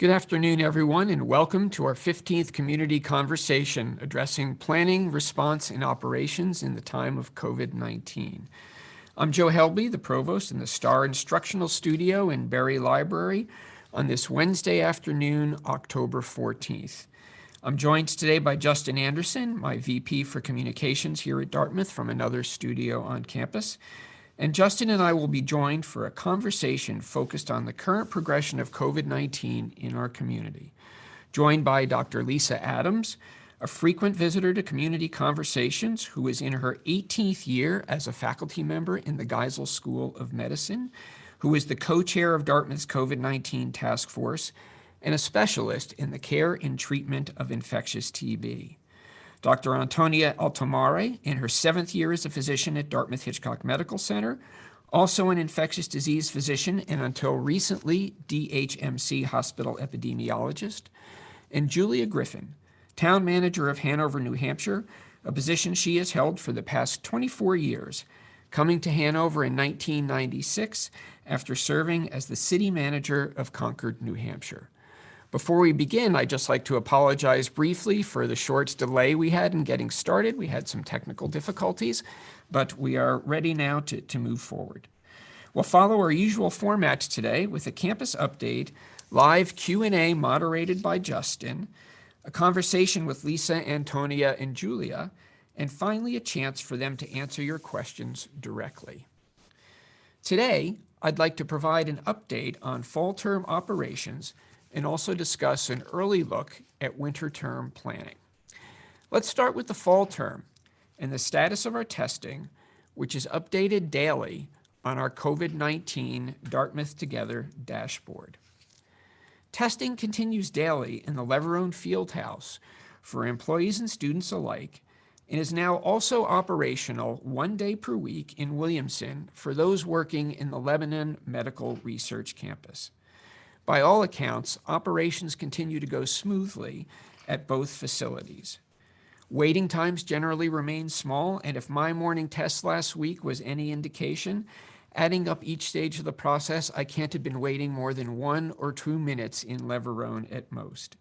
Good afternoon, everyone, and welcome to our 15th community conversation addressing planning, response, and operations in the time of COVID-19. I'm Joe Helble, the Provost in the Star Instructional Studio in Berry Library on this Wednesday afternoon, October 14th. I'm joined today by Justin Anderson, my VP for Communications here at Dartmouth from another studio on campus. And Justin and I will be joined for a conversation focused on the current progression of COVID-19 in our community. Joined by Dr. Lisa Adams, a frequent visitor to community conversations who is in her 18th year as a faculty member in the Geisel School of Medicine, who is the co-chair of Dartmouth's COVID-19 task force, and a specialist in the care and treatment of infectious TB. Dr. Antonia Altomare, in her 7th year as a physician at Dartmouth Hitchcock Medical Center, also an infectious disease physician and until recently DHMC hospital epidemiologist, and Julia Griffin, town manager of Hanover, New Hampshire, a position she has held for the past 24 years, coming to Hanover in 1996 after serving as the city manager of Concord, New Hampshire. Before we begin, I'd just like to apologize briefly for the short delay we had in getting started. We had some technical difficulties, but we are ready now to move forward. We'll follow our usual format today with a campus update, live Q&A moderated by Justin, a conversation with Lisa, Antonia, and Julia, and finally a chance for them to answer your questions directly. Today, I'd like to provide an update on fall term operations and also discuss an early look at winter term planning. Let's start with the fall term and the status of our testing, which is updated daily on our COVID-19 Dartmouth Together dashboard. Testing continues daily in the Leverone Fieldhouse for employees and students alike and is now also operational 1 day per week in Williamson for those working in the Lebanon Medical Research Campus. By all accounts, operations continue to go smoothly at both facilities. Waiting times generally remain small, and if my morning test last week was any indication, adding up each stage of the process, I can't have been waiting more than 1 or 2 minutes in Leverone at most.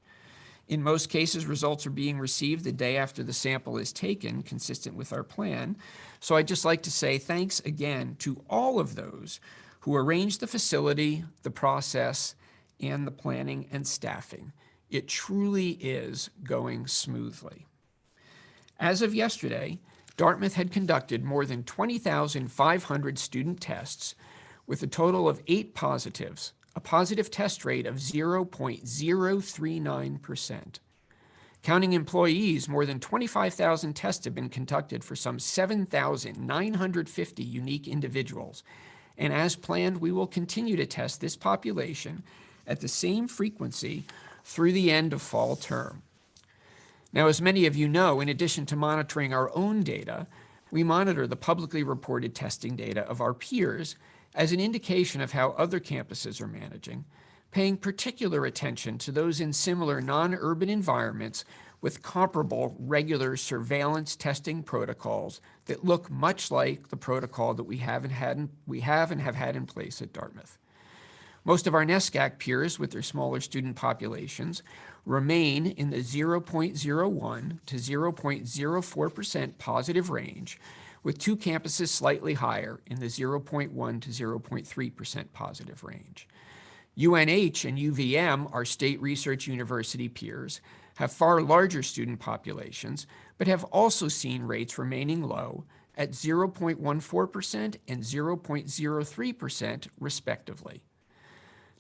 In most cases, results are being received the day after the sample is taken, consistent with our plan. So I'd just like to say thanks again to all of those who arranged the facility, the process, and the planning and staffing. It truly is going smoothly. As of yesterday, Dartmouth had conducted more than 20,500 student tests with a total of 8 positives, a positive test rate of 0.039%. Counting employees, more than 25,000 tests have been conducted for some 7,950 unique individuals. And as planned, we will continue to test this population at the same frequency through the end of fall term. Now, as many of you know, in addition to monitoring our own data, we monitor the publicly reported testing data of our peers as an indication of how other campuses are managing, paying particular attention to those in similar non-urban environments with comparable regular surveillance testing protocols that look much like the protocol that we have and have had in place at Dartmouth. Most of our NESCAC peers with their smaller student populations remain in the 0.01 to 0.04% positive range, with 2 campuses slightly higher in the 0.1 to 0.3% positive range. UNH and UVM, our state research university peers, have far larger student populations, but have also seen rates remaining low at 0.14% and 0.03% respectively.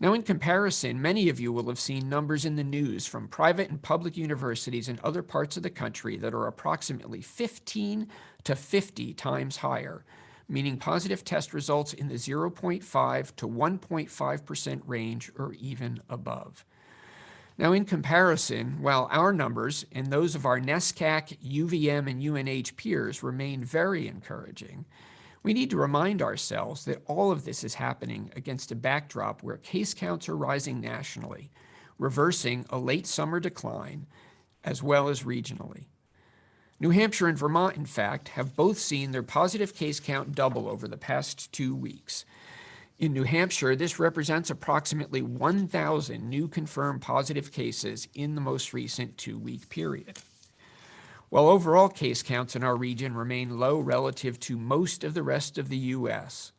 Now, in comparison, many of you will have seen numbers in the news from private and public universities in other parts of the country that are approximately 15 to 50 times higher, meaning positive test results in the 0.5 to 1.5% range or even above. Now, in comparison, while our numbers and those of our NESCAC, UVM, and UNH peers remain very encouraging, we need to remind ourselves that all of this is happening against a backdrop where case counts are rising nationally, reversing a late summer decline, as well as regionally. New Hampshire and Vermont, in fact, have both seen their positive case count double over the past 2 weeks. In New Hampshire, this represents approximately 1,000 new confirmed positive cases in the most recent 2-week period. While overall case counts in our region remain low relative to most of the rest of the U.S.,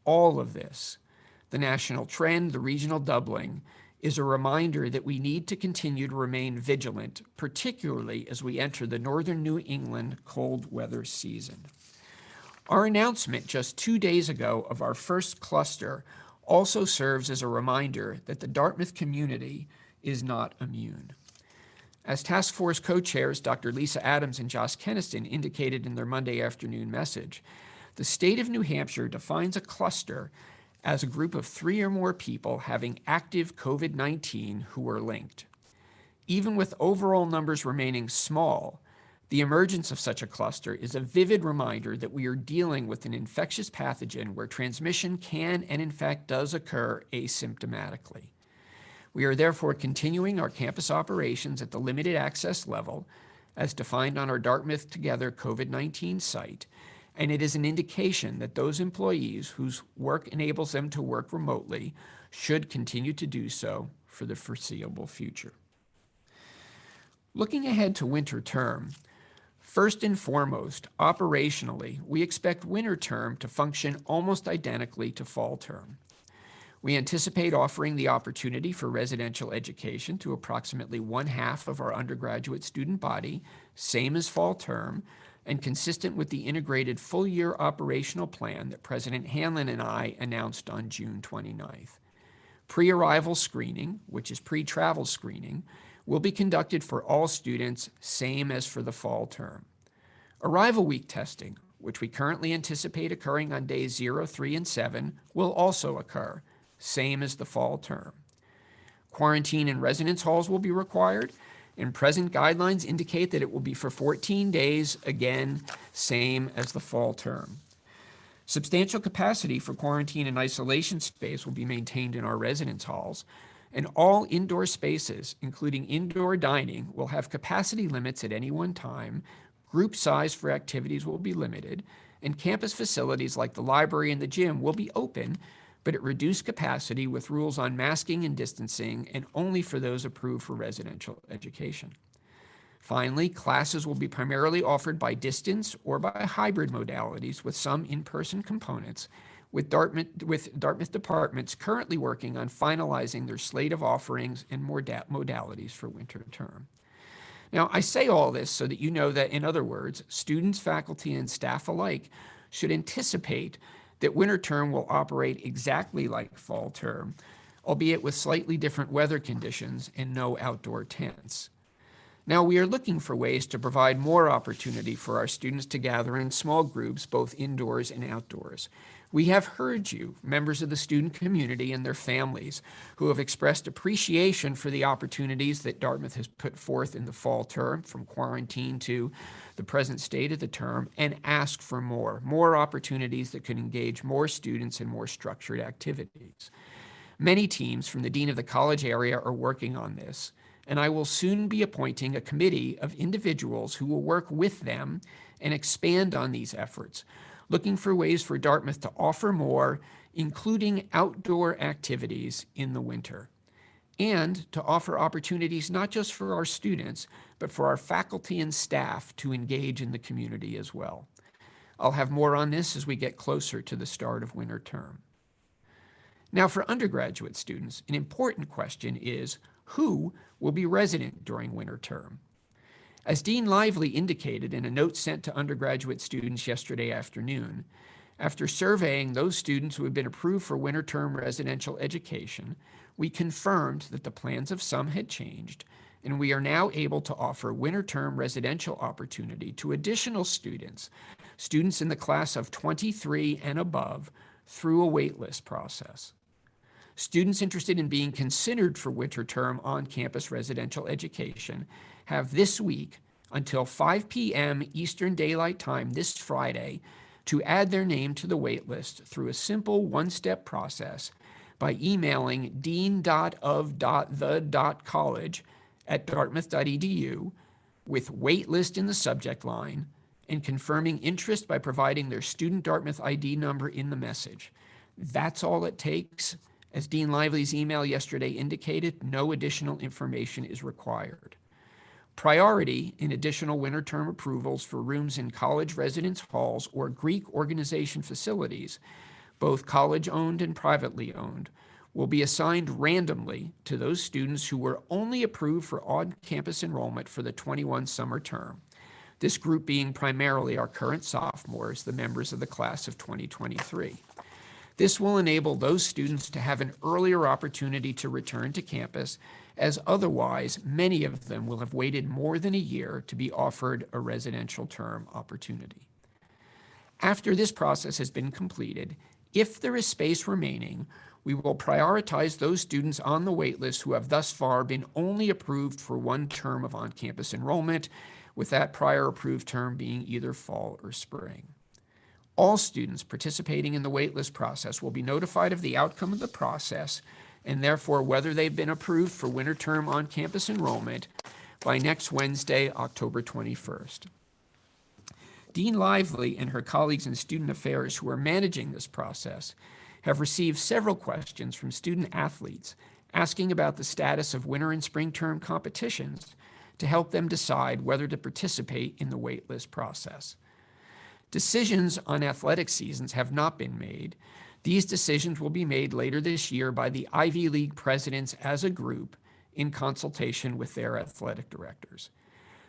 all of this, the national trend, the regional doubling, is a reminder that we need to continue to remain vigilant, particularly as we enter the northern New England cold weather season. Our announcement just 2 days ago of our first cluster also serves as a reminder that the Dartmouth community is not immune. As task force co-chairs Dr. Lisa Adams and Josh Keniston indicated in their Monday afternoon message, the state of New Hampshire defines a cluster as a group of 3 or more people having active COVID-19 who are linked. Even with overall numbers remaining small, the emergence of such a cluster is a vivid reminder that we are dealing with an infectious pathogen where transmission can and in fact does occur asymptomatically. We are therefore continuing our campus operations at the limited access level as defined on our Dartmouth Together COVID-19 site, and it is an indication that those employees whose work enables them to work remotely should continue to do so for the foreseeable future. Looking ahead to winter term, first and foremost, operationally, we expect winter term to function almost identically to fall term. We anticipate offering the opportunity for residential education to approximately 1/2 of our undergraduate student body, same as fall term, and consistent with the integrated full-year operational plan that President Hanlon and I announced on June 29th. Pre-arrival screening, which is pre-travel screening, will be conducted for all students, same as for the fall term. Arrival week testing, which we currently anticipate occurring on days 0, 3, and 7, will also occur, same as the fall term. Quarantine in residence halls will be required, and present guidelines indicate that it will be for 14 days, again, same as the fall term. Substantial capacity for quarantine and isolation space will be maintained in our residence halls, and all indoor spaces, including indoor dining, will have capacity limits at any one time, group size for activities will be limited, and campus facilities like the library and the gym will be open, but at reduced capacity with rules on masking and distancing, and only for those approved for residential education. Finally, classes will be primarily offered by distance or by hybrid modalities with some in-person components, with Dartmouth departments currently working on finalizing their slate of offerings and more modalities for winter term. Now, I say all this so that you know that, in other words, students, faculty, and staff alike should anticipate that winter term will operate exactly like fall term, albeit with slightly different weather conditions and no outdoor tents. Now, we are looking for ways to provide more opportunity for our students to gather in small groups, both indoors and outdoors. We have heard you, members of the student community and their families, who have expressed appreciation for the opportunities that Dartmouth has put forth in the fall term, from quarantine to the present state of the term, and ask for more opportunities that could engage more students in more structured activities. Many teams from the Dean of the College area are working on this, and I will soon be appointing a committee of individuals who will work with them and expand on these efforts, looking for ways for Dartmouth to offer more, including outdoor activities in the winter, and to offer opportunities not just for our students, but for our faculty and staff to engage in the community as well. I'll have more on this as we get closer to the start of winter term. Now, for undergraduate students, an important question is, who will be resident during winter term? As Dean Lively indicated in a note sent to undergraduate students yesterday afternoon, after surveying those students who had been approved for winter term residential education, we confirmed that the plans of some had changed, and we are now able to offer winter term residential opportunity to additional students in the class of 23 and above, through a waitlist process. Students interested in being considered for winter term on-campus residential education have this week until 5 p.m. Eastern Daylight Time this Friday to add their name to the waitlist through a simple one-step process by emailing dean.of.the.college@dartmouth.edu with waitlist in the subject line and confirming interest by providing their student Dartmouth ID number in the message. That's all it takes. As Dean Lively's email yesterday indicated, no additional information is required. Priority in additional winter term approvals for rooms in college residence halls or Greek organization facilities, both college-owned and privately owned, will be assigned randomly to those students who were only approved for on-campus enrollment for the 21 summer term. This group being primarily our current sophomores, the members of the class of 2023. This will enable those students to have an earlier opportunity to return to campus, as otherwise many of them will have waited more than a year to be offered a residential term opportunity. After this process has been completed, if there is space remaining, we will prioritize those students on the waitlist who have thus far been only approved for one term of on-campus enrollment, with that prior approved term being either fall or spring. All students participating in the waitlist process will be notified of the outcome of the process and therefore whether they've been approved for winter term on-campus enrollment by next Wednesday, October 21st. Dean Lively and her colleagues in Student Affairs who are managing this process have received several questions from student athletes asking about the status of winter and spring term competitions to help them decide whether to participate in the waitlist process. Decisions on athletic seasons have not been made. These decisions will be made later this year by the Ivy League presidents as a group in consultation with their athletic directors.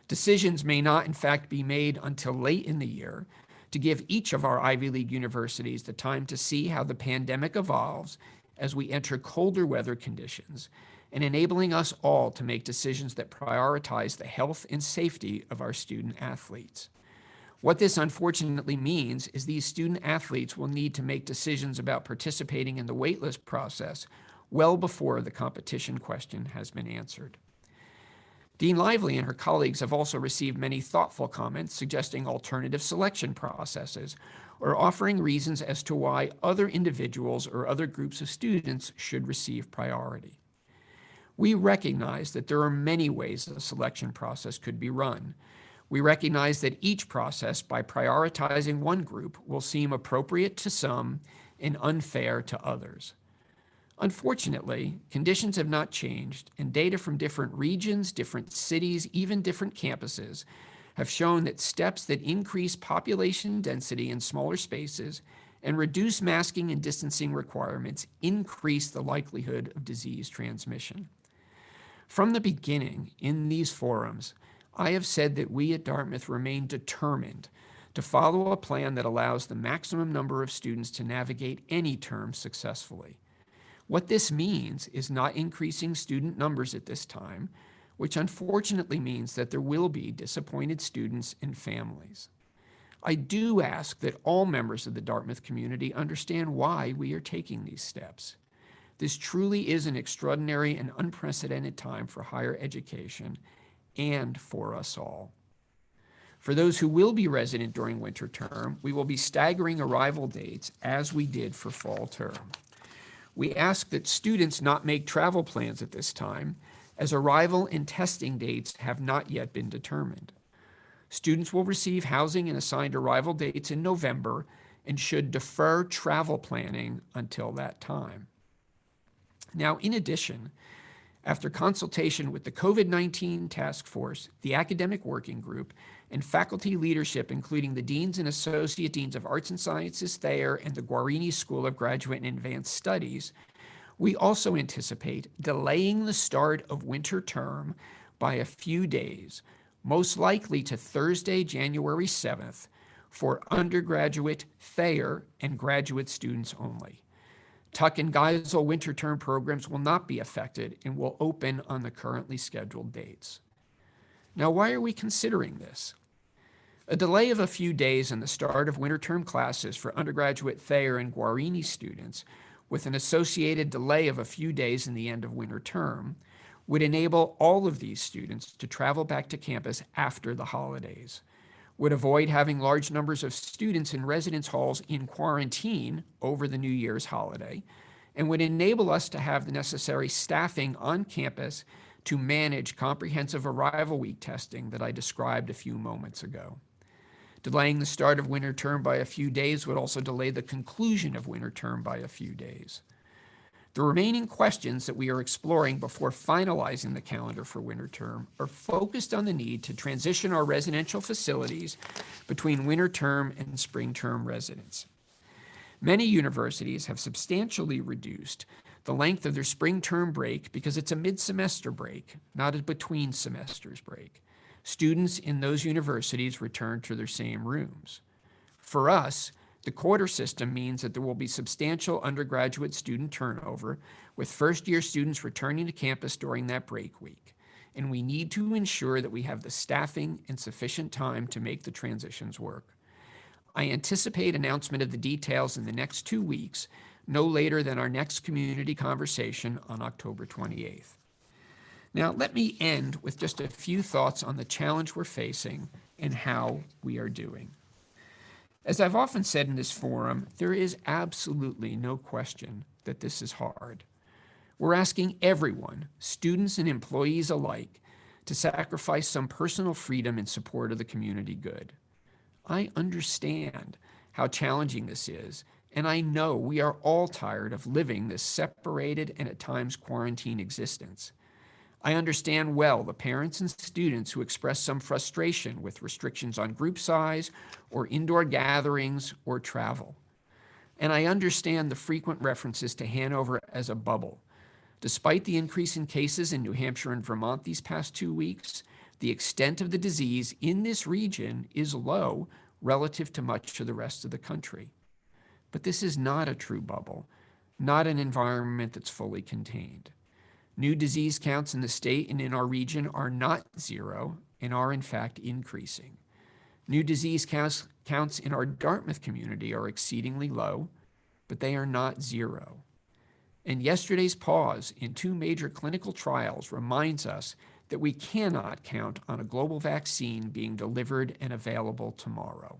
Decisions may not, in fact, be made until late in the year to give each of our Ivy League universities the time to see how the pandemic evolves as we enter colder weather conditions, and enabling us all to make decisions that prioritize the health and safety of our student athletes. What this unfortunately means is these student athletes will need to make decisions about participating in the waitlist process well before the competition question has been answered. Dean Lively and her colleagues have also received many thoughtful comments suggesting alternative selection processes or offering reasons as to why other individuals or other groups of students should receive priority. We recognize that there are many ways the selection process could be run. We recognize that each process, by prioritizing one group, will seem appropriate to some and unfair to others. Unfortunately, conditions have not changed, and data from different regions, different cities, even different campuses have shown that steps that increase population density in smaller spaces and reduce masking and distancing requirements increase the likelihood of disease transmission. From the beginning, in these forums, I have said that we at Dartmouth remain determined to follow a plan that allows the maximum number of students to navigate any term successfully. What this means is not increasing student numbers at this time, which unfortunately means that there will be disappointed students and families. I do ask that all members of the Dartmouth community understand why we are taking these steps. This truly is an extraordinary and unprecedented time for higher education and for us all. For those who will be resident during winter term, we will be staggering arrival dates as we did for fall term. We ask that students not make travel plans at this time, as arrival and testing dates have not yet been determined. Students will receive housing and assigned arrival dates in November and should defer travel planning until that time. Now, in addition, after consultation with the COVID-19 Task Force, the Academic Working Group, and faculty leadership, including the Deans and Associate Deans of Arts and Sciences Thayer and the Guarini School of Graduate and Advanced Studies, we also anticipate delaying the start of winter term by a few days, most likely to Thursday, January 7th, for undergraduate Thayer and graduate students only. Tuck and Geisel winter term programs will not be affected and will open on the currently scheduled dates. Now, why are we considering this? A delay of a few days in the start of winter term classes for undergraduate Thayer and Guarini students, with an associated delay of a few days in the end of winter term, would enable all of these students to travel back to campus after the holidays, would avoid having large numbers of students in residence halls in quarantine over the New Year's holiday, and would enable us to have the necessary staffing on campus to manage comprehensive arrival week testing that I described a few moments ago. Delaying the start of winter term by a few days would also delay the conclusion of winter term by a few days. The remaining questions that we are exploring before finalizing the calendar for winter term are focused on the need to transition our residential facilities between winter term and spring term residents. Many universities have substantially reduced the length of their spring term break because it's a mid-semester break, not a between semesters break. Students in those universities return to their same rooms. For us, the quarter system means that there will be substantial undergraduate student turnover, with first-year students returning to campus during that break week, and we need to ensure that we have the staffing and sufficient time to make the transitions work. I anticipate announcement of the details in the next 2 weeks, no later than our next community conversation on October 28th. Now, let me end with just a few thoughts on the challenge we're facing and how we are doing. As I've often said in this forum, there is absolutely no question that this is hard. We're asking everyone, students and employees alike, to sacrifice some personal freedom in support of the community good. I understand how challenging this is, and I know we are all tired of living this separated and at times quarantine existence. I understand well the parents and students who express some frustration with restrictions on group size or indoor gatherings or travel. And I understand the frequent references to Hanover as a bubble. Despite the increase in cases in New Hampshire and Vermont these past 2 weeks, the extent of the disease in this region is low relative to much of the rest of the country. But this is not a true bubble, not an environment that's fully contained. New disease counts in the state and in our region are not zero and are in fact increasing. New disease counts in our Dartmouth community are exceedingly low, but they are not zero. And yesterday's pause in 2 major clinical trials reminds us that we cannot count on a global vaccine being delivered and available tomorrow.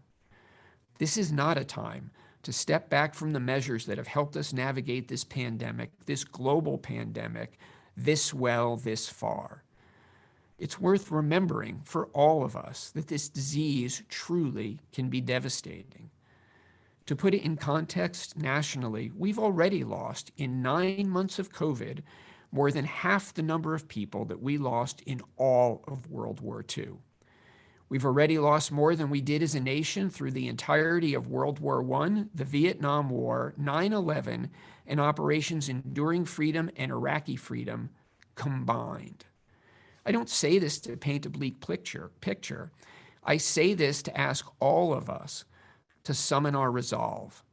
This is not a time to step back from the measures that have helped us navigate this pandemic, this global pandemic, this well, this far. It's worth remembering for all of us that this disease truly can be devastating. To put it in context nationally, we've already lost in 9 months of COVID more than half the number of people that we lost in all of World War II. We've already lost more than we did as a nation through the entirety of World War I, the Vietnam War, 9/11, and Operations Enduring Freedom and Iraqi Freedom combined. I don't say this to paint a bleak picture. I say this to ask all of us to summon our resolve.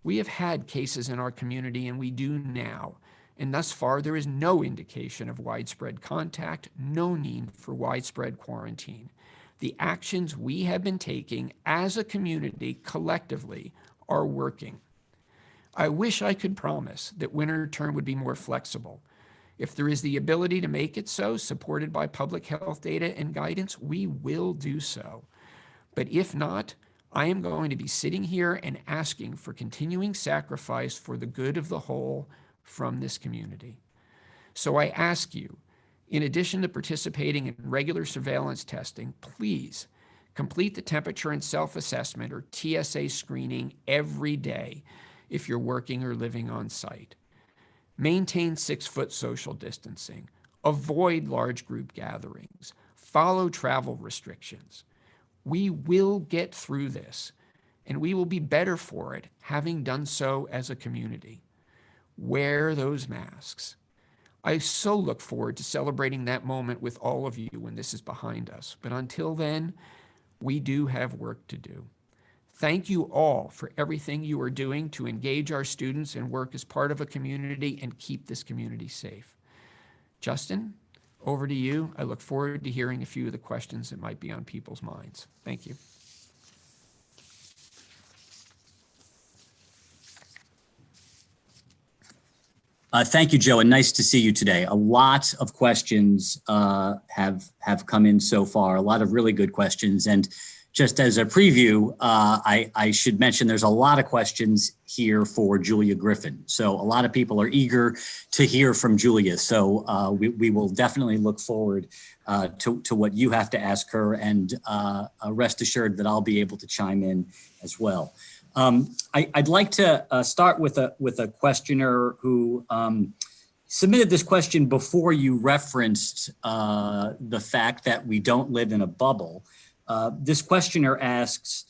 We have had cases in our community, and we do now, and thus far there is no indication of widespread contact, no need for widespread quarantine. The actions we have been taking as a community collectively are working. I wish I could promise that winter term would be more flexible. If there is the ability to make it so, supported by public health data and guidance, we will do so. But if not, I am going to be sitting here and asking for continuing sacrifice for the good of the whole from this community. So I ask you, in addition to participating in regular surveillance testing, please complete the temperature and self-assessment or TSA screening every day if you're working or living on site. Maintain 6-foot social distancing. Avoid large group gatherings. Follow travel restrictions. We will get through this, and we will be better for it, having done so as a community. Wear those masks. I so look forward to celebrating that moment with all of you when this is behind us. But until then, we do have work to do. Thank you all for everything you are doing to engage our students and work as part of a community and keep this community safe. Justin, over to you. I look forward to hearing a few of the questions that might be on people's minds. Thank you. Thank you, Joe, and nice to see you today. A lot of questions have come in so far, a lot of really good questions. And just as a preview, I should mention there's a lot of questions here for Julia Griffin. So a lot of people are eager to hear from Julia. So we will definitely look forward to what you have to ask her, and rest assured that I'll be able to chime in as well. I'd like to start with a questioner who submitted this question before you referenced the fact that we don't live in a bubble. This questioner asks,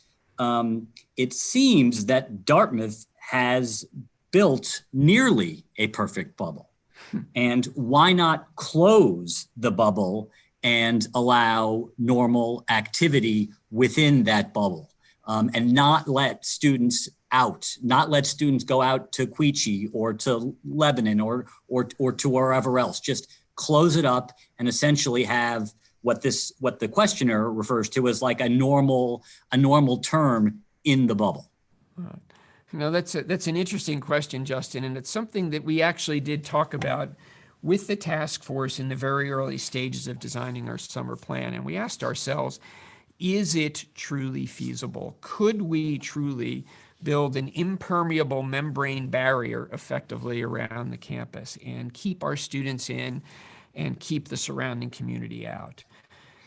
it seems that Dartmouth has built nearly a perfect bubble. And why not close the bubble and allow normal activity within that bubble, and not let students out, not let students go out to Quechee or to Lebanon or to wherever else. Just close it up and essentially have what the questioner refers to as like a normal term in the bubble. No, that's an interesting question, Justin, and it's something that we actually did talk about with the task force in the very early stages of designing our summer plan. And we asked ourselves, is it truly feasible? Could we truly build an impermeable membrane barrier effectively around the campus and keep our students in and keep the surrounding community out?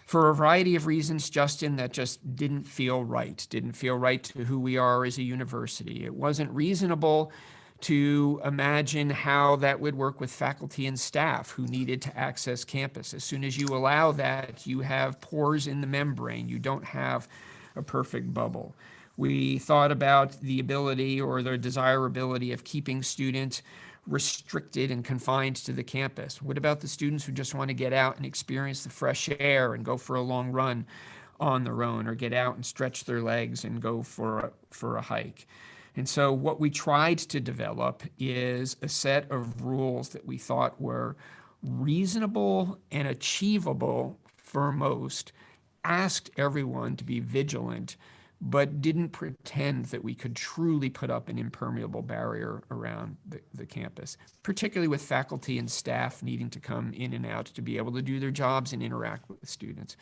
For a variety of reasons, Justin, that just didn't feel right to who we are as a university. It wasn't reasonable to imagine how that would work with faculty and staff who needed to access campus. As soon as you allow that, you have pores in the membrane. You don't have a perfect bubble. We thought about the ability or the desirability of keeping students restricted and confined to the campus. What about the students who just want to get out and experience the fresh air and go for a long run on their own, or get out and stretch their legs and go for a hike? And so what we tried to develop is a set of rules that we thought were reasonable and achievable for most, asked everyone to be vigilant, but didn't pretend that we could truly put up an impermeable barrier around the campus, particularly with faculty and staff needing to come in and out to be able to do their jobs and interact with the students.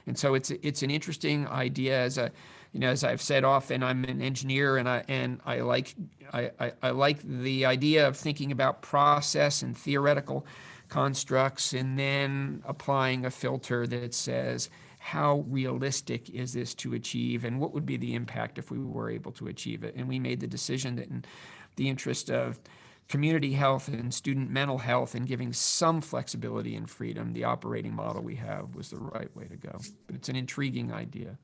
And so it's an interesting idea. As I've said often, I'm an engineer, and I like the idea of thinking about process and theoretical constructs, and then applying a filter that says, how realistic is this to achieve, and what would be the impact if we were able to achieve it? And we made the decision that in the interest of community health and student mental health and giving some flexibility and freedom, the operating model we have was the right way to go. But it's an intriguing idea.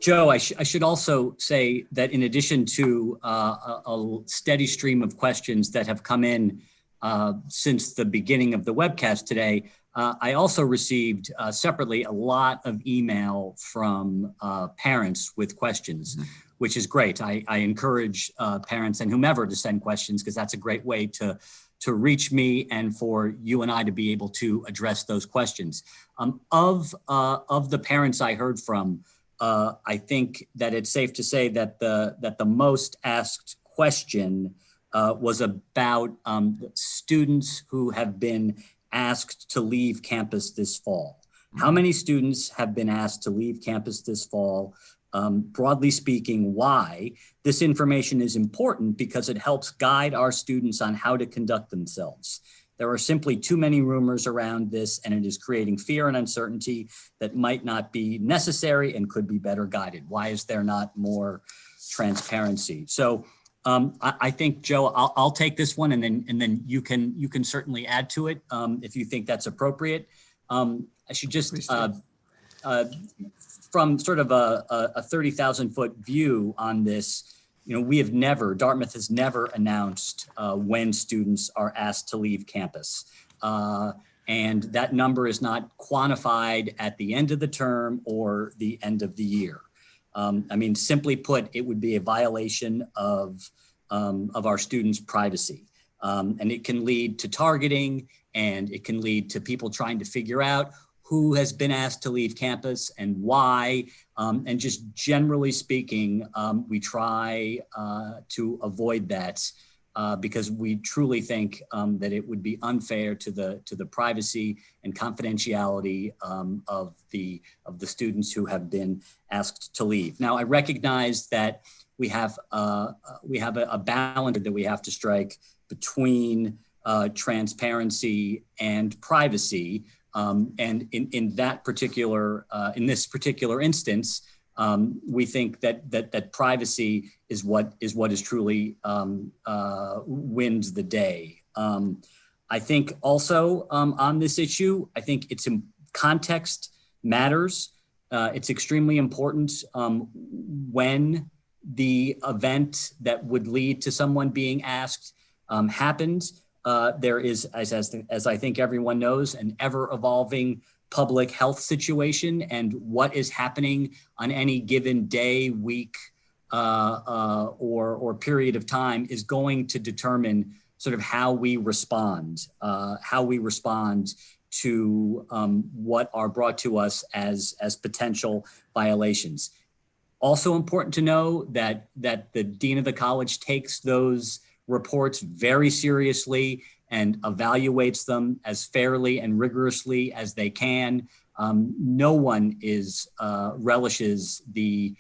Joe, I should also say that in addition to a steady stream of questions that have come in since the beginning of the webcast today, I also received separately a lot of email from parents with questions, which is great. I encourage parents and whomever to send questions, because that's a great way to reach me and for you and I to be able to address those questions. Of the parents I heard from, I think that it's safe to say that the most asked question was about students who have been asked to leave campus this fall. How many students have been asked to leave campus this fall? Broadly speaking, why? This information is important because it helps guide our students on how to conduct themselves. There are simply too many rumors around this, and it is creating fear and uncertainty that might not be necessary and could be better guided. Why is there not more transparency? So I think, Joe, I'll take this one, and then you can certainly add to it if you think that's appropriate. I should just from sort of a 30,000-foot view on this, Dartmouth has never announced when students are asked to leave campus. And that number is not quantified at the end of the term or the end of the year. Simply put, it would be a violation of our students' privacy. And it can lead to targeting, and it can lead to people trying to figure out who has been asked to leave campus and why. And just generally speaking, we try to avoid that because we truly think that it would be unfair to the privacy and confidentiality of the students who have been asked to leave. Now, I recognize that we have a balance that we have to strike between transparency and privacy, and in this particular instance, we think that privacy is what is truly wins the day. I think also on this issue, I think context matters. It's extremely important when the event that would lead to someone being asked happens. There is, as I think everyone knows, an ever-evolving public health situation, and what is happening on any given day, week, or period of time is going to determine sort of how we respond to what are brought to us as potential violations. Also important to know that the dean of the college takes those reports very seriously and evaluates them as fairly and rigorously as they can. No one relishes the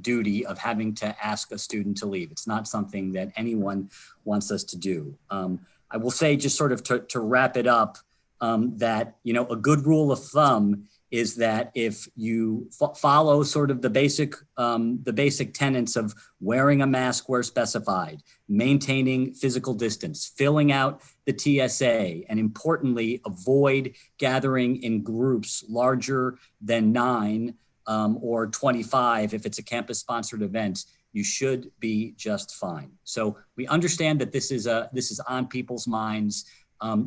duty of having to ask a student to leave. It's not something that anyone wants us to do. I will say, just sort of to wrap it up, that a good rule of thumb is that if you follow sort of the basic tenets of wearing a mask where specified, maintaining physical distance, filling out the TSA, and importantly, avoid gathering in groups larger than 9 or 25 if it's a campus-sponsored event, you should be just fine. So we understand that this is on people's minds.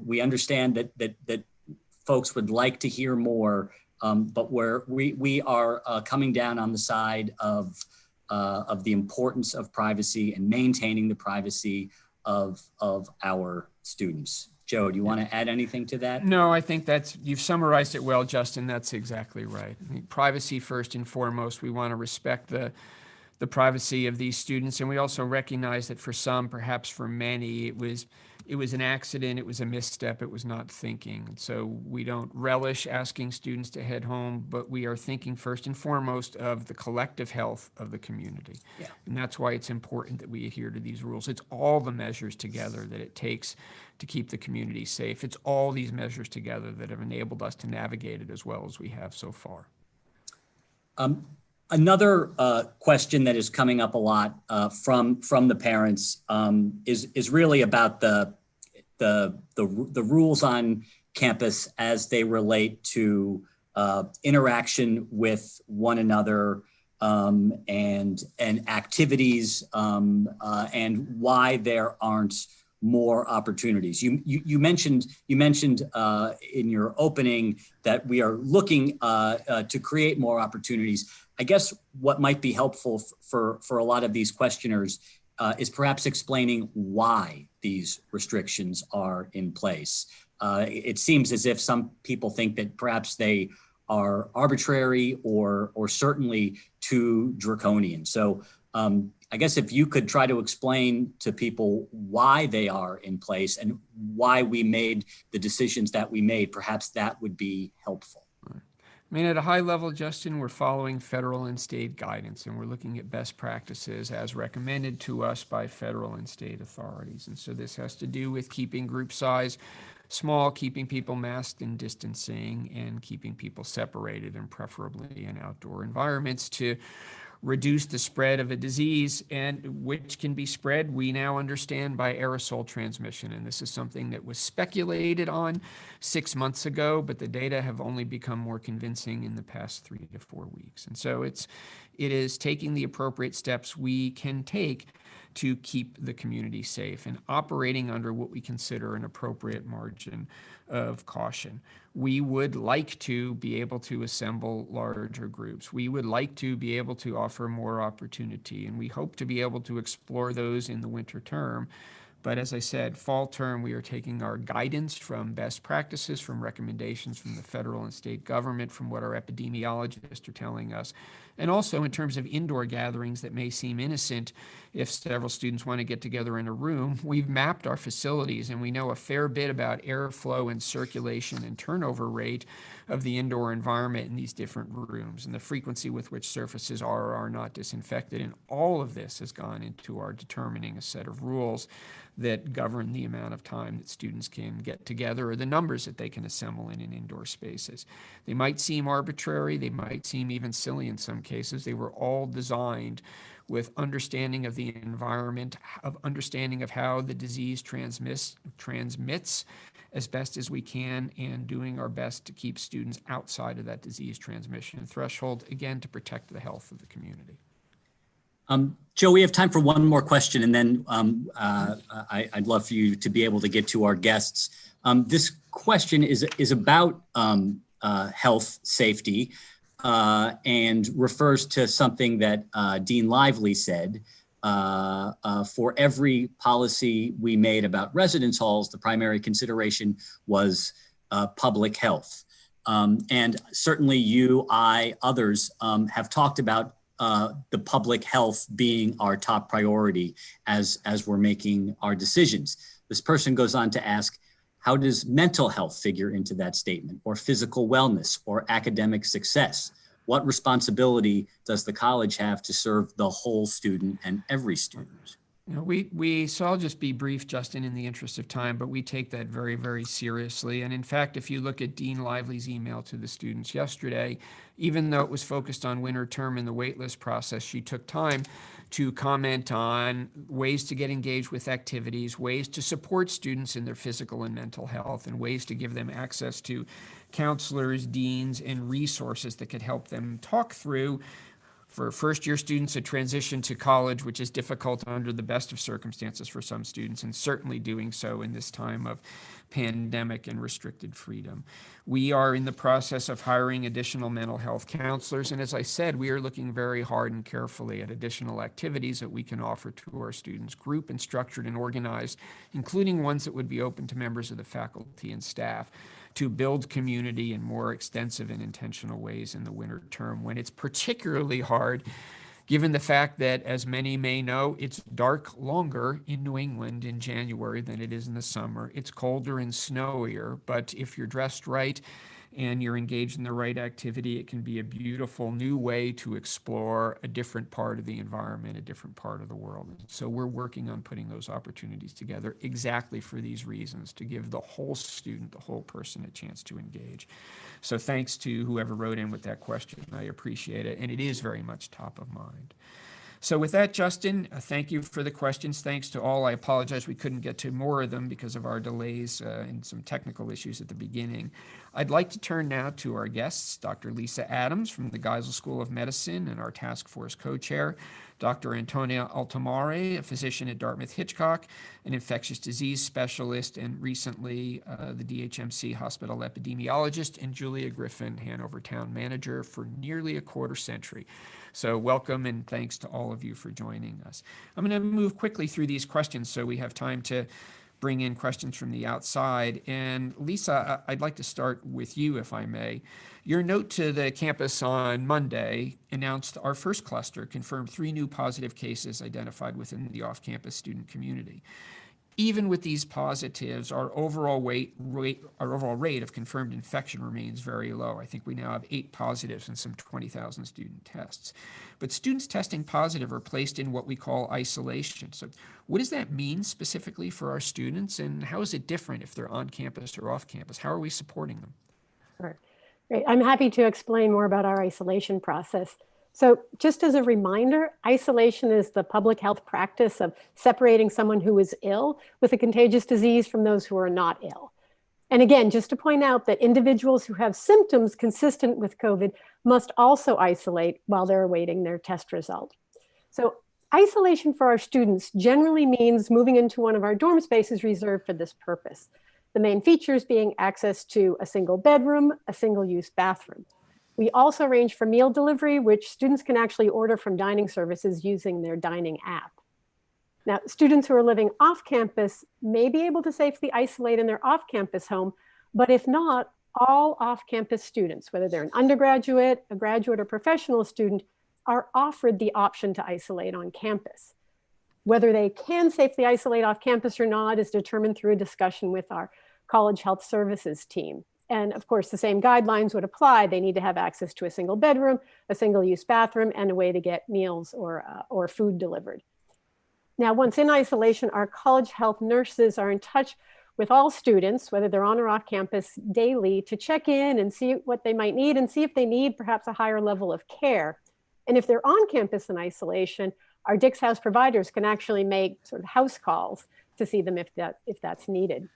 We understand that folks would like to hear more. But we are coming down on the side of the importance of privacy and maintaining the privacy of our students. Joe, do you want to add anything to that? No, I think you've summarized it well, Justin. That's exactly right. I mean, privacy first and foremost. We want to respect the privacy of these students, and we also recognize that for some, perhaps for many, it was an accident, it was a misstep, it was not thinking. And so we don't relish asking students to head home, but we are thinking first and foremost of the collective health of the community. Yeah. And that's why it's important that we adhere to these rules. It's all the measures together that it takes to keep the community safe. It's all these measures together that have enabled us to navigate it as well as we have so far. Another question that is coming up a lot from the parents is really about the rules on campus as they relate to interaction with one another and activities and why there aren't more opportunities. You mentioned in your opening that we are looking to create more opportunities. I guess what might be helpful for a lot of these questioners is perhaps explaining why these restrictions are in place. It seems as if some people think that perhaps they are arbitrary or certainly too draconian. So I guess if you could try to explain to people why they are in place and why we made the decisions that we made, perhaps that would be helpful. I mean, at a high level, Justin, we're following federal and state guidance, and we're looking at best practices as recommended to us by federal and state authorities. And so this has to do with keeping group size small, keeping people masked and distancing, and keeping people separated, and preferably in outdoor environments to reduce the spread of a disease, and which can be spread, we now understand, by aerosol transmission. And this is something that was speculated on 6 months ago, but the data have only become more convincing in the past 3 to 4 weeks. And so it is taking the appropriate steps we can take to keep the community safe and operating under what we consider an appropriate margin of caution. We would like to be able to assemble larger groups. We would like to be able to offer more opportunity, and we hope to be able to explore those in the winter term. But as I said, fall term, we are taking our guidance from best practices, from recommendations from the federal and state government, from what our epidemiologists are telling us. And also in terms of indoor gatherings that may seem innocent, if several students want to get together in a room. We've mapped our facilities and we know a fair bit about airflow and circulation and turnover rate of the indoor environment in these different rooms and the frequency with which surfaces are or are not disinfected. And all of this has gone into our determining a set of rules that govern the amount of time that students can get together or the numbers that they can assemble in indoor spaces. They might seem arbitrary, they might seem even silly in some cases. They were all designed with understanding of the environment, of understanding of how the disease transmits as best as we can, and doing our best to keep students outside of that disease transmission threshold, again, to protect the health of the community. Joe, we have time for one more question, and then I'd love for you to be able to get to our guests. This question is about health safety and refers to something that Dean Lively said. For every policy we made about residence halls, the primary consideration was public health. And certainly you, I, others have talked about the public health being our top priority as we're making our decisions. This person goes on to ask, how does mental health figure into that statement, or physical wellness, or academic success? What responsibility does the college have to serve the whole student and every student? You know, so I'll just be brief, Justin, in the interest of time, but we take that very, very seriously. And in fact, if you look at Dean Lively's email to the students yesterday, even though it was focused on winter term and the waitlist process, she took time to comment on ways to get engaged with activities, ways to support students in their physical and mental health, and ways to give them access to counselors, deans, and resources that could help them talk through, for first-year students, a transition to college, which is difficult under the best of circumstances for some students, and certainly doing so in this time of pandemic and restricted freedom. We are in the process of hiring additional mental health counselors, and as I said, we are looking very hard and carefully at additional activities that we can offer to our students, group and structured and organized, including ones that would be open to members of the faculty and staff, to build community in more extensive and intentional ways in the winter term, when it's particularly hard, given the fact that, as many may know, it's dark longer in New England in January than it is in the summer. It's colder and snowier, but if you're dressed right and you're engaged in the right activity, it can be a beautiful new way to explore a different part of the environment, a different part of the world. So we're working on putting those opportunities together exactly for these reasons, to give the whole student, the whole person, a chance to engage. So thanks to whoever wrote in with that question. I appreciate it, and it is very much top of mind. So with that, Justin, thank you for the questions. Thanks to all. I apologize we couldn't get to more of them because of our delays and some technical issues at the beginning. I'd like to turn now to our guests, Dr. Lisa Adams from the Geisel School of Medicine and our task force co-chair, Dr. Antonia Altomare, a physician at Dartmouth-Hitchcock, an infectious disease specialist, and recently the DHMC hospital epidemiologist, and Julia Griffin, Hanover town manager for nearly a quarter century. So welcome and thanks to all of you for joining us. I'm going to move quickly through these questions so we have time to bring in questions from the outside. And Lisa, I'd like to start with you, if I may. Your note to the campus on Monday announced our first cluster confirmed 3 new positive cases identified within the off-campus student community. Even with these positives, our overall rate of confirmed infection remains very low. I think we now have 8 positives in some 20,000 student tests. But students testing positive are placed in what we call isolation. So what does that mean specifically for our students, and how is it different if they're on campus or off campus? How are we supporting them? Sure. Great. I'm happy to explain more about our isolation process. So just as a reminder, isolation is the public health practice of separating someone who is ill with a contagious disease from those who are not ill. And again, just to point out that individuals who have symptoms consistent with COVID must also isolate while they're awaiting their test result. So isolation for our students generally means moving into one of our dorm spaces reserved for this purpose. The main features being access to a single bedroom, a single-use bathroom. We also arrange for meal delivery, which students can actually order from dining services using their dining app. Now, students who are living off campus may be able to safely isolate in their off-campus home, but if not, all off-campus students, whether they're an undergraduate, a graduate, or professional student, are offered the option to isolate on campus. Whether they can safely isolate off campus or not is determined through a discussion with our college health services team. And of course, the same guidelines would apply. They need to have access to a single bedroom, a single-use bathroom, and a way to get meals or food delivered. Now, once in isolation, our college health nurses are in touch with all students, whether they're on or off campus, daily to check in and see what they might need and see if they need perhaps a higher level of care. And if they're on campus in isolation, our Dix House providers can actually make sort of house calls to see them if that's needed.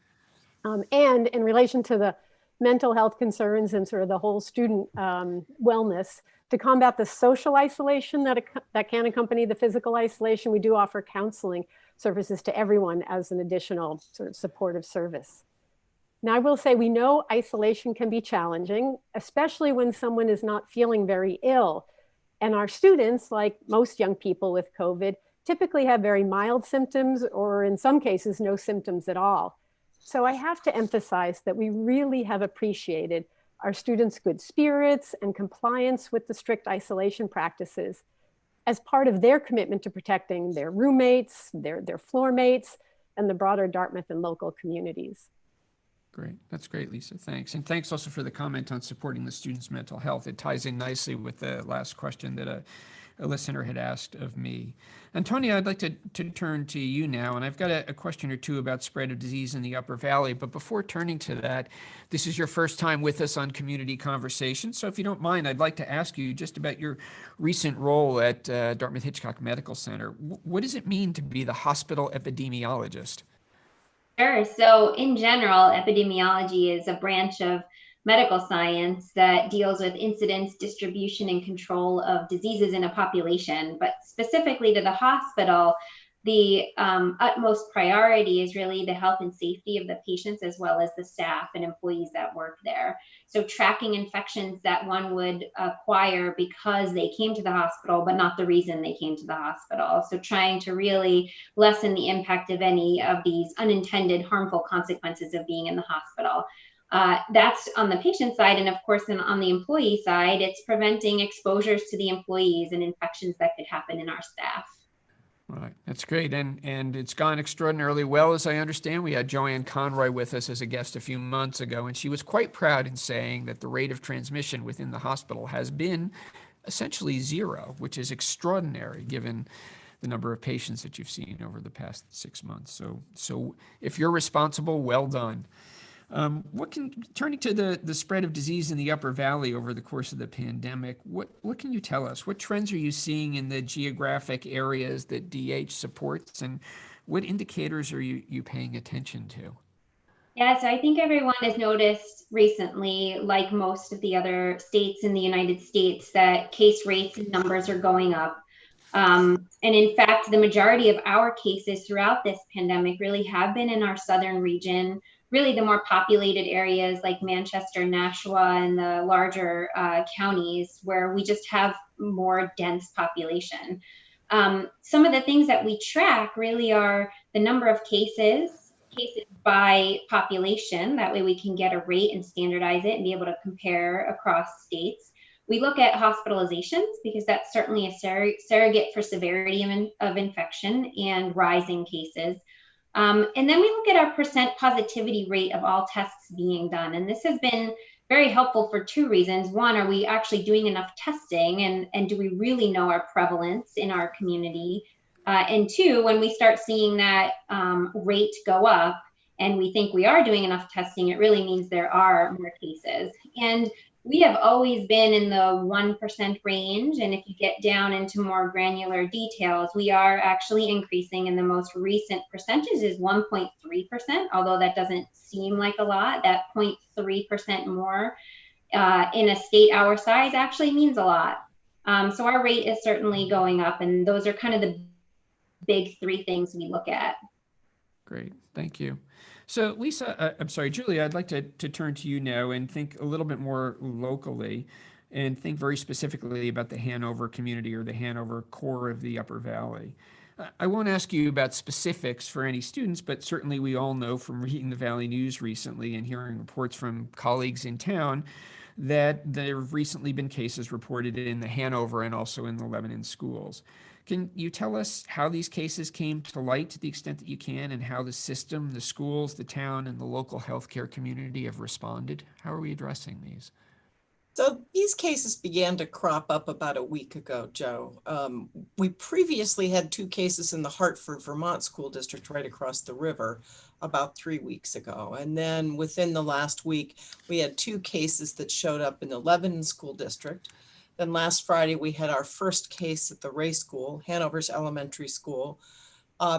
And in relation to the mental health concerns and sort of the whole student wellness, to combat the social isolation that can accompany the physical isolation, we do offer counseling services to everyone as an additional sort of supportive service. Now, I will say we know isolation can be challenging, especially when someone is not feeling very ill. And our students, like most young people with COVID, typically have very mild symptoms or in some cases, no symptoms at all. So I have to emphasize that we really have appreciated our students' good spirits and compliance with the strict isolation practices as part of their commitment to protecting their roommates, their floor mates, and the broader Dartmouth and local communities. Great. That's great, Lisa. Thanks. And thanks also for the comment on supporting the students' mental health. It ties in nicely with the last question that a listener had asked of me. Antonia, I'd like to turn to you now, and I've got a question or two about spread of disease in the Upper Valley. But before turning to that, this is your first time with us on Community Conversations. So if you don't mind, I'd like to ask you just about your recent role at Dartmouth Hitchcock Medical Center. What does it mean to be the hospital epidemiologist? Sure. So in general, epidemiology is a branch of medical science that deals with incidence, distribution, and control of diseases in a population. But specifically to the hospital, the utmost priority is really the health and safety of the patients as well as the staff and employees that work there. So tracking infections that one would acquire because they came to the hospital, but not the reason they came to the hospital. So trying to really lessen the impact of any of these unintended harmful consequences of being in the hospital. That's on the patient side. And of course, on the employee side, it's preventing exposures to the employees and infections that could happen in our staff. Right. That's great. And it's gone extraordinarily well, as I understand. We had Joanne Conroy with us as a guest a few months ago, and she was quite proud in saying that the rate of transmission within the hospital has been essentially zero, which is extraordinary given the number of patients that you've seen over the past 6 months. So if you're responsible, well done. Turning to the spread of disease in the Upper Valley over the course of the pandemic, what can you tell us? What trends are you seeing in the geographic areas that DH supports, and what indicators are you paying attention to? Yeah, so I think everyone has noticed recently, like most of the other states in the United States, that case rates and numbers are going up. And in fact, the majority of our cases throughout this pandemic really have been in our southern region, really the more populated areas like Manchester, Nashua, and the larger counties where we just have more dense population. Some of the things that we track really are the number of cases by population. That way we can get a rate and standardize it and be able to compare across states. We look at hospitalizations because that's certainly a surrogate for severity of infection and rising cases. And then we look at our percent positivity rate of all tests being done. And this has been very helpful for two reasons. One, are we actually doing enough testing, and do we really know our prevalence in our community? And two, when we start seeing that rate go up and we think we are doing enough testing, it really means there are more cases. And we have always been in the 1% range. And if you get down into more granular details, we are actually increasing, and the most recent percentage is 1.3%, although that doesn't seem like a lot. That 0.3% more in a state our size actually means a lot. So our rate is certainly going up, and those are kind of the big three things we look at. Great, thank you. So Lisa, I'm sorry, Julia, I'd like to turn to you now and think a little bit more locally and think very specifically about the Hanover community or the Hanover core of the Upper Valley. I won't ask you about specifics for any students, but certainly we all know from reading the Valley News recently and hearing reports from colleagues in town that there have recently been cases reported in the Hanover and also in the Lebanon schools. Can you tell us how these cases came to light to the extent that you can, and how the system, the schools, the town, and the local healthcare community have responded? How are we addressing these? So these cases began to crop up about a week ago, Joe. We previously had 2 cases in the Hartford, Vermont school district right across the river about 3 weeks ago. And then within the last week, we had 2 cases that showed up in the Lebanon school district. Then last Friday, we had our first case at the Ray School, Hanover's elementary school.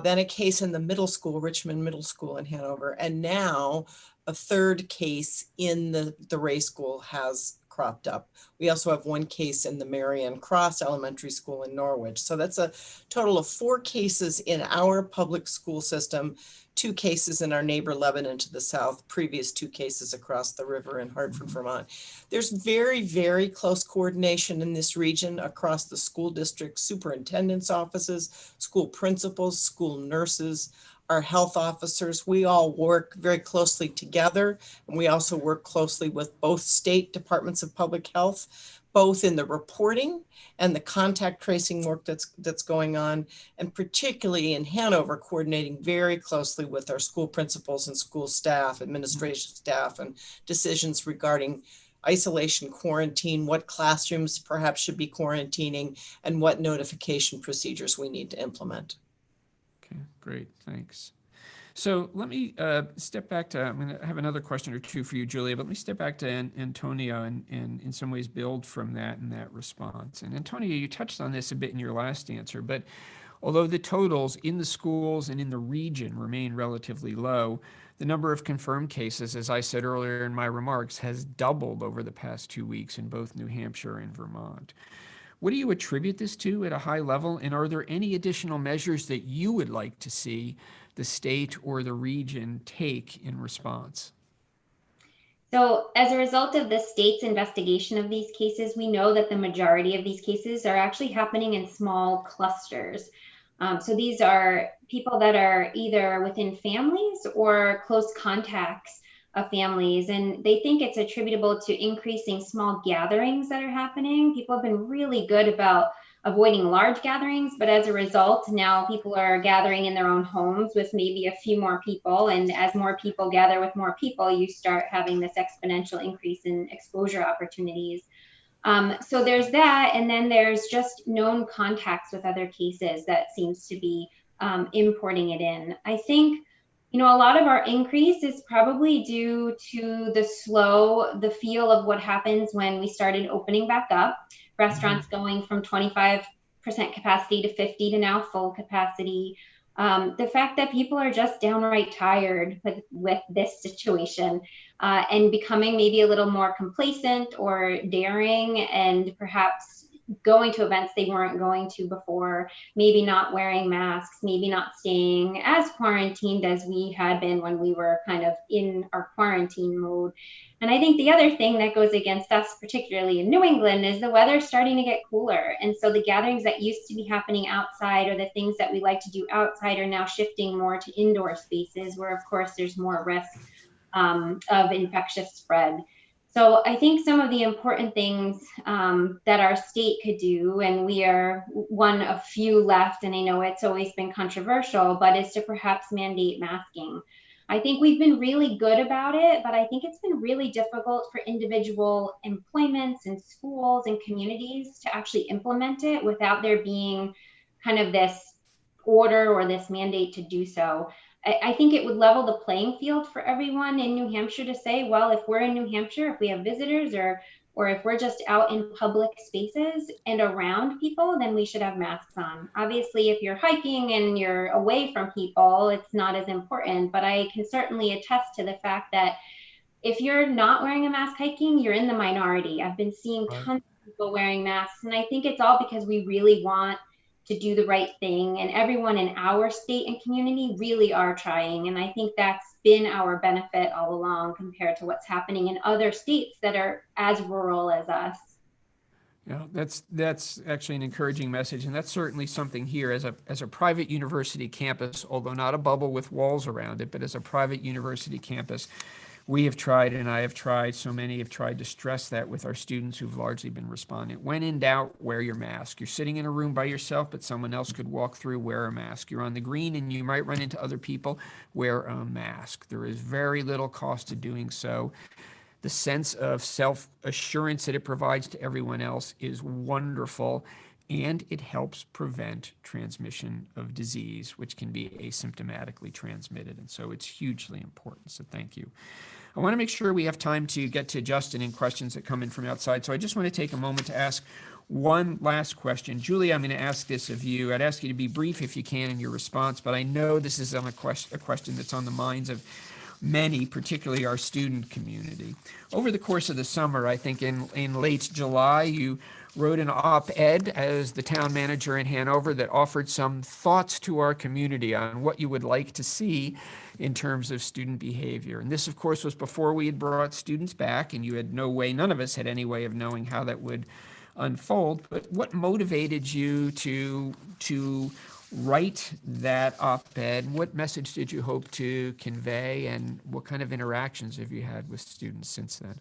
Then a case in the middle school, Richmond Middle School in Hanover. And now a 3rd case in the Ray School has cropped up. We also have 1 case in the Marion Cross Elementary School in Norwich. So that's a total of 4 cases in our public school system, 2 cases in our neighbor Lebanon to the south, previous 2 cases across the river in Hartford, Vermont. There's very, very close coordination in this region across the school district, superintendent's offices, school principals, school nurses, our health officers. We all work very closely together, and we also work closely with both state departments of public health, both in the reporting and the contact tracing work that's going on, and particularly in Hanover, coordinating very closely with our school principals and school staff, administration staff, and decisions regarding isolation, quarantine, what classrooms perhaps should be quarantining, and what notification procedures we need to implement. Okay, great, thanks. So let me step back to, I'm going to have another question or two for you, Julia, but let me step back to Antonia and in some ways build from that and that response. And Antonia, you touched on this a bit in your last answer, but although the totals in the schools and in the region remain relatively low, the number of confirmed cases, as I said earlier in my remarks, has doubled over the past 2 weeks in both New Hampshire and Vermont. What do you attribute this to at a high level? And are there any additional measures that you would like to see the state or the region take in response? So as a result of the state's investigation of these cases, we know that the majority of these cases are actually happening in small clusters. So these are people that are either within families or close contacts of families, and they think it's attributable to increasing small gatherings that are happening. People have been really good about avoiding large gatherings, but as a result, now people are gathering in their own homes with maybe a few more people, and as more people gather with more people, you start having this exponential increase in exposure opportunities. So there's that, and then there's just known contacts with other cases that seems to be importing it in. I think, a lot of our increase is probably due to the feel of what happens when we started opening back up. Restaurants going from 25% capacity to 50 to now full capacity. The fact that people are just downright tired with this situation and becoming maybe a little more complacent or daring, and perhaps going to events they weren't going to before, maybe not wearing masks, maybe not staying as quarantined as we had been when we were kind of in our quarantine mode. And I think the other thing that goes against us, particularly in New England, is the weather's starting to get cooler. And so the gatherings that used to be happening outside, or the things that we like to do outside, are now shifting more to indoor spaces where, of course, there's more risk of infectious spread. So I think some of the important things that our state could do, and we are one of few left, and I know it's always been controversial, but is to perhaps mandate masking. I think we've been really good about it, but I think it's been really difficult for individual employments and schools and communities to actually implement it without there being kind of this order or this mandate to do so. I think it would level the playing field for everyone in New Hampshire to say, well, if we're in New Hampshire, if we have visitors or if we're just out in public spaces and around people, then we should have masks on. Obviously, if you're hiking and you're away from people, it's not as important, but I can certainly attest to the fact that if you're not wearing a mask hiking, you're in the minority. I've been seeing tons of people wearing masks, and I think it's all because we really want to do the right thing, and everyone in our state and community really are trying, and I think that's been our benefit all along compared to what's happening in other states that are as rural as us. Yeah, that's actually an encouraging message, and that's certainly something here as a private university campus, although not a bubble with walls around it, but as a private university campus, we have tried, and I have tried, so many have tried to stress that with our students who've largely been responding. When in doubt, wear your mask. You're sitting in a room by yourself, but someone else could walk through, wear a mask. You're on the green and you might run into other people, wear a mask. There is very little cost to doing so. The sense of self-assurance that it provides to everyone else is wonderful, and it helps prevent transmission of disease, which can be asymptomatically transmitted. And so it's hugely important. So thank you. I want to make sure we have time to get to Justin and questions that come in from outside. So I just want to take a moment to ask one last question. Julia, I'm going to ask this of you. I'd ask you to be brief if you can in your response, but I know this is a question that's on the minds of many, particularly our student community. Over the course of the summer, I think in late July, you wrote an op-ed as the town manager in Hanover that offered some thoughts to our community on what you would like to see in terms of student behavior. And this, of course, was before we had brought students back, and you had no way, none of us had any way of knowing how that would unfold. But what motivated you to write that op-ed? What message did you hope to convey, and what kind of interactions have you had with students since then?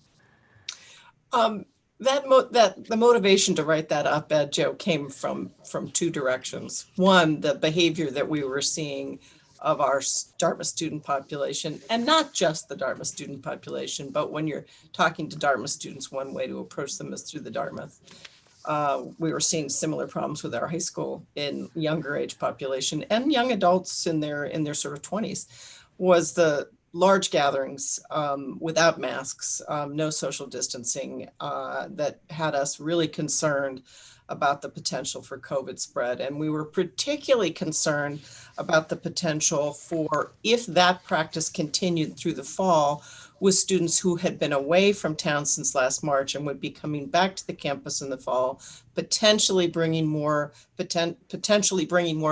The motivation to write that op-ed, Joe, came from two directions. One, the behavior that we were seeing of our Dartmouth student population, and not just the Dartmouth student population, but when you're talking to Dartmouth students, one way to approach them is through the Dartmouth. We were seeing similar problems with our high school in younger age population and young adults in their sort of 20s, was the large gatherings without masks, no social distancing, that had us really concerned about the potential for COVID spread. And we were particularly concerned about the potential for, if that practice continued through the fall, with students who had been away from town since last March and would be coming back to the campus in the fall, potentially bringing more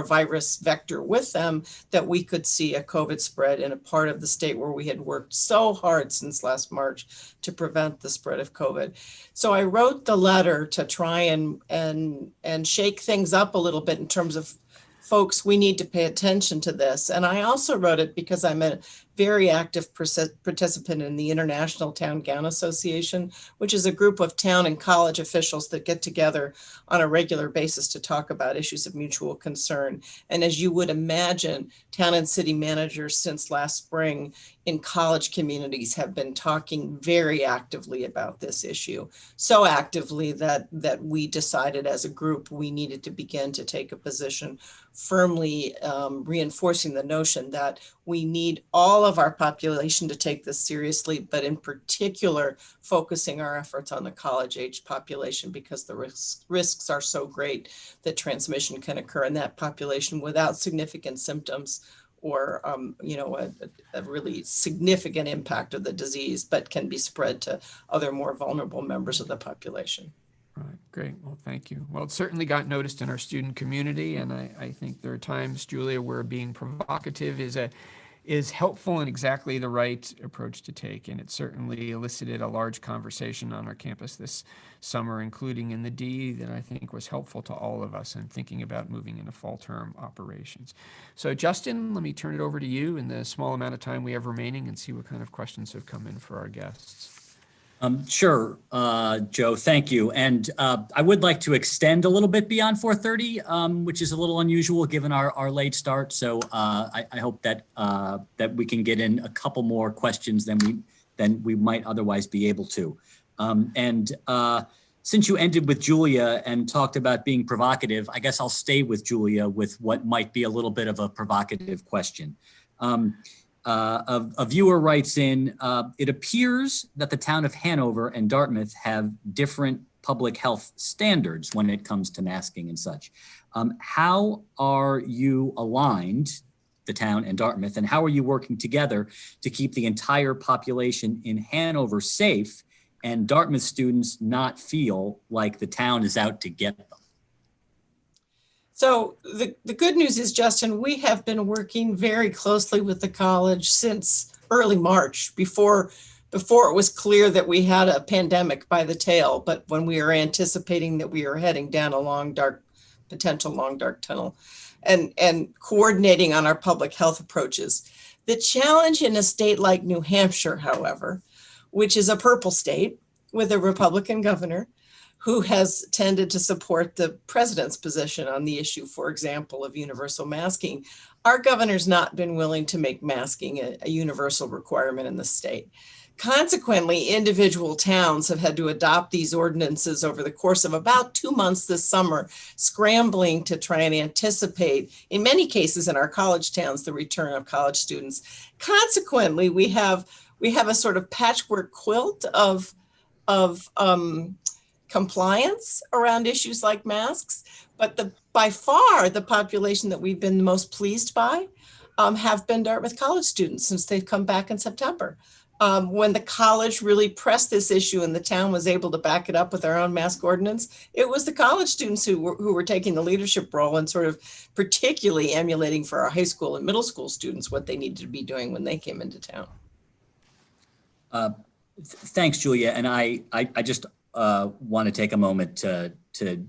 virus vector with them, that we could see a COVID spread in a part of the state where we had worked so hard since last March to prevent the spread of COVID. So I wrote the letter to try and shake things up a little bit in terms of, folks, we need to pay attention to this. And I also wrote it because I'm a very active participant in the International Town Gown Association, which is a group of town and college officials that get together on a regular basis to talk about issues of mutual concern. And as you would imagine, town and city managers since last spring in college communities have been talking very actively about this issue. So actively that we decided as a group we needed to begin to take a position firmly reinforcing the notion that we need all of our population to take this seriously, but in particular, focusing our efforts on the college-age population, because the risks are so great that transmission can occur in that population without significant symptoms or a really significant impact of the disease, but can be spread to other more vulnerable members of the population. Right, great. Well, thank you. Well, it certainly got noticed in our student community, and I think there are times, Julia, where being provocative is helpful and exactly the right approach to take. And it certainly elicited a large conversation on our campus this summer, including in the D, that I think was helpful to all of us in thinking about moving into fall term operations. So Justin, let me turn it over to you in the small amount of time we have remaining and see what kind of questions have come in for our guests. Sure, Joe, thank you. And I would like to extend a little bit beyond 4:30, which is a little unusual given our late start. So I hope that that we can get in a couple more questions than we might otherwise be able to. Since you ended with Julia and talked about being provocative, I guess I'll stay with Julia with what might be a little bit of a provocative question. A viewer writes in, it appears that the town of Hanover and Dartmouth have different public health standards when it comes to masking and such. How are you aligned, the town and Dartmouth, and how are you working together to keep the entire population in Hanover safe and Dartmouth students not feel like the town is out to get them? So the good news is, Justin, we have been working very closely with the college since early March, before it was clear that we had a pandemic by the tail, but when we were anticipating that we were heading down a potential long dark tunnel, and coordinating on our public health approaches. The challenge in a state like New Hampshire, however, which is a purple state with a Republican governor who has tended to support the president's position on the issue, for example, of universal masking, our governor's not been willing to make masking a universal requirement in the state. Consequently, individual towns have had to adopt these ordinances over the course of about 2 months this summer, scrambling to try and anticipate, in many cases in our college towns, the return of college students. Consequently, we have a sort of patchwork quilt of compliance around issues like masks, but by far the population that we've been most pleased by have been Dartmouth College students since they've come back in September. When the college really pressed this issue and the town was able to back it up with our own mask ordinance, it was the college students who were taking the leadership role and sort of particularly emulating for our high school and middle school students what they needed to be doing when they came into town. Thanks, Julia. And I just want to take a moment to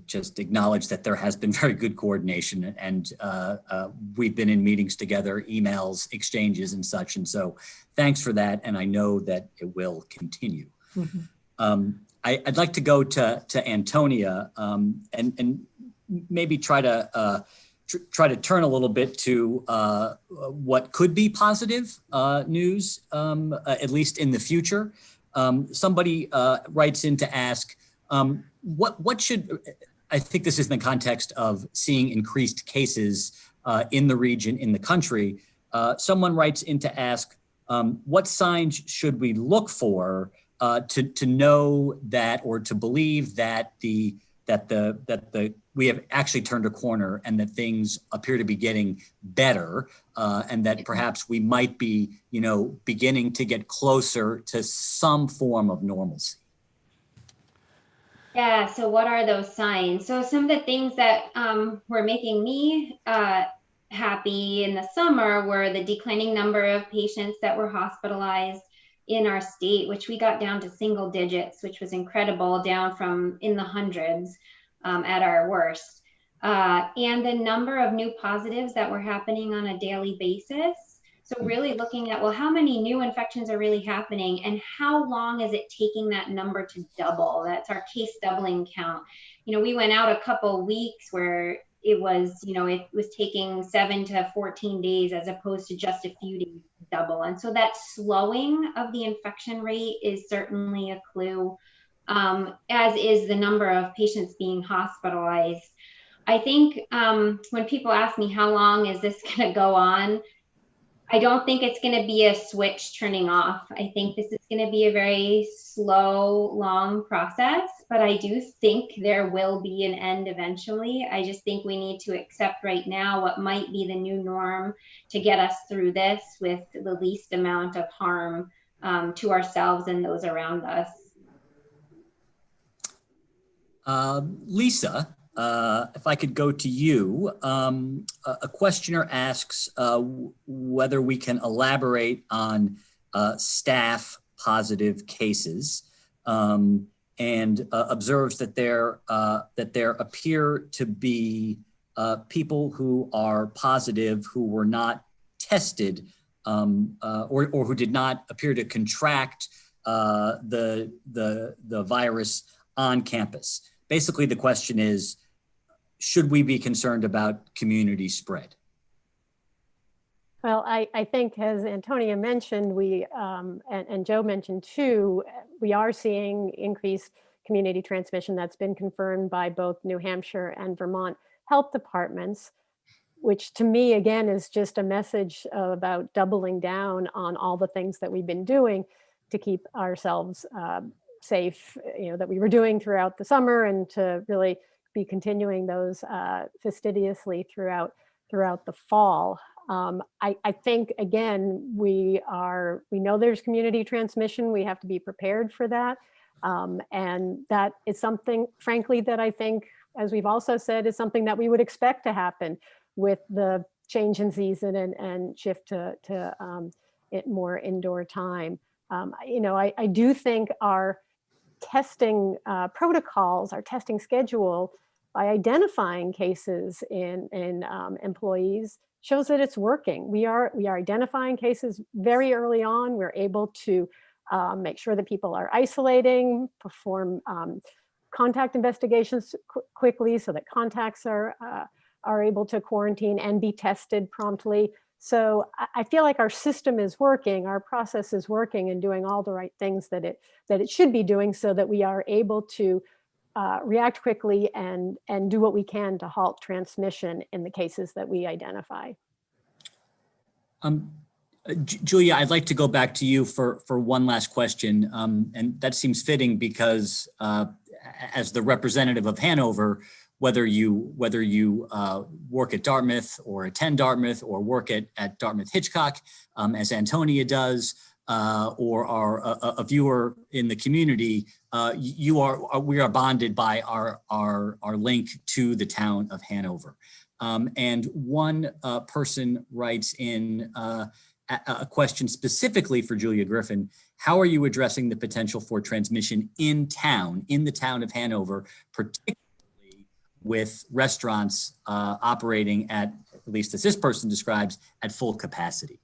just acknowledge that there has been very good coordination, and we've been in meetings together, emails, exchanges and such. And so thanks for that. And I know that it will continue. Mm-hmm. I'd like to go to Antonia and maybe try to turn a little bit to what could be positive news, at least in the future. Somebody writes in to ask, what should, I think this is in the context of seeing increased cases in the region, in the country. Someone writes in to ask, what signs should we look for to know that, or to believe that we have actually turned a corner and that things appear to be getting better, and that perhaps we might be, beginning to get closer to some form of normalcy? Yeah, so what are those signs? So some of the things that were making me happy in the summer were the declining number of patients that were hospitalized in our state, which we got down to single digits, which was incredible, down from in the hundreds at our worst. And the number of new positives that were happening on a daily basis. So really looking at, well, how many new infections are really happening and how long is it taking that number to double? That's our case doubling count. We went out a couple weeks where it was taking 7 to 14 days as opposed to just a few days to double. And so that slowing of the infection rate is certainly a clue, as is the number of patients being hospitalized. I think when people ask me how long is this going to go on, I don't think it's going to be a switch turning off. I think this is going to be a very slow, long process, but I do think there will be an end eventually. I just think we need to accept right now what might be the new norm to get us through this with the least amount of harm to ourselves and those around us. Lisa, if I could go to you, a questioner asks whether we can elaborate on staff positive cases, and observes that there appear to be people who are positive who were not tested, or who did not appear to contract the virus on campus. Basically, the question is, should we be concerned about community spread? Well, I think, as Antonia mentioned, and Joe mentioned too, we are seeing increased community transmission that's been confirmed by both New Hampshire and Vermont health departments, which to me, again, is just a message about doubling down on all the things that we've been doing to keep ourselves safe, that we were doing throughout the summer, and to really be continuing those fastidiously throughout the fall. I think, again, we know there's community transmission. We have to be prepared for that. And that is something, frankly, that I think, as we've also said, is something that we would expect to happen with the change in season and shift to more indoor time. I do think our testing protocols, our testing schedule, by identifying cases in employees, shows that it's working. We are identifying cases very early on. We're able to make sure that people are isolating, perform contact investigations quickly so that contacts are able to quarantine and be tested promptly. So I feel like our system is working, our process is working and doing all the right things that it should be doing, so that we are able to react quickly and do what we can to halt transmission in the cases that we identify. Julia, I'd like to go back to you for one last question, and that seems fitting because as the representative of Hanover, whether you work at Dartmouth or attend Dartmouth or work at Dartmouth Hitchcock, as Antonia does, or are a viewer in the community, we are bonded by our link to the town of Hanover. And one person writes in a question specifically for Julia Griffin: how are you addressing the potential for transmission in the town of Hanover, particularly with restaurants operating at least as this person describes, at full capacity?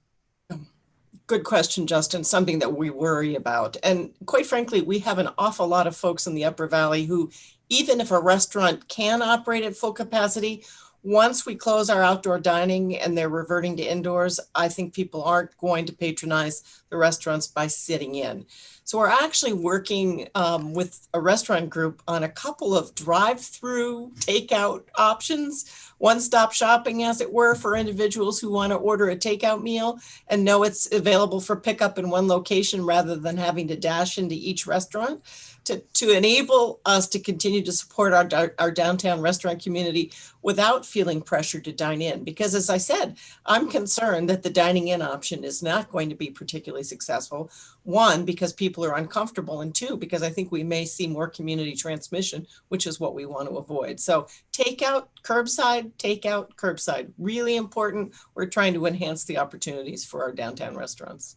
Good question, Justin. Something that we worry about. And quite frankly, we have an awful lot of folks in the Upper Valley who, even if a restaurant can operate at full capacity, once we close our outdoor dining and they're reverting to indoors, I think people aren't going to patronize the restaurants by sitting in. So we're actually working with a restaurant group on a couple of drive-through takeout options, one-stop shopping, as it were, for individuals who want to order a takeout meal and know it's available for pickup in one location rather than having to dash into each restaurant, to enable us to continue to support our downtown restaurant community without feeling pressure to dine in. Because as I said, I'm concerned that the dining in option is not going to be particularly successful. One, because people are uncomfortable, and two, because I think we may see more community transmission, which is what we want to avoid. So takeout, curbside, really important. We're trying to enhance the opportunities for our downtown restaurants.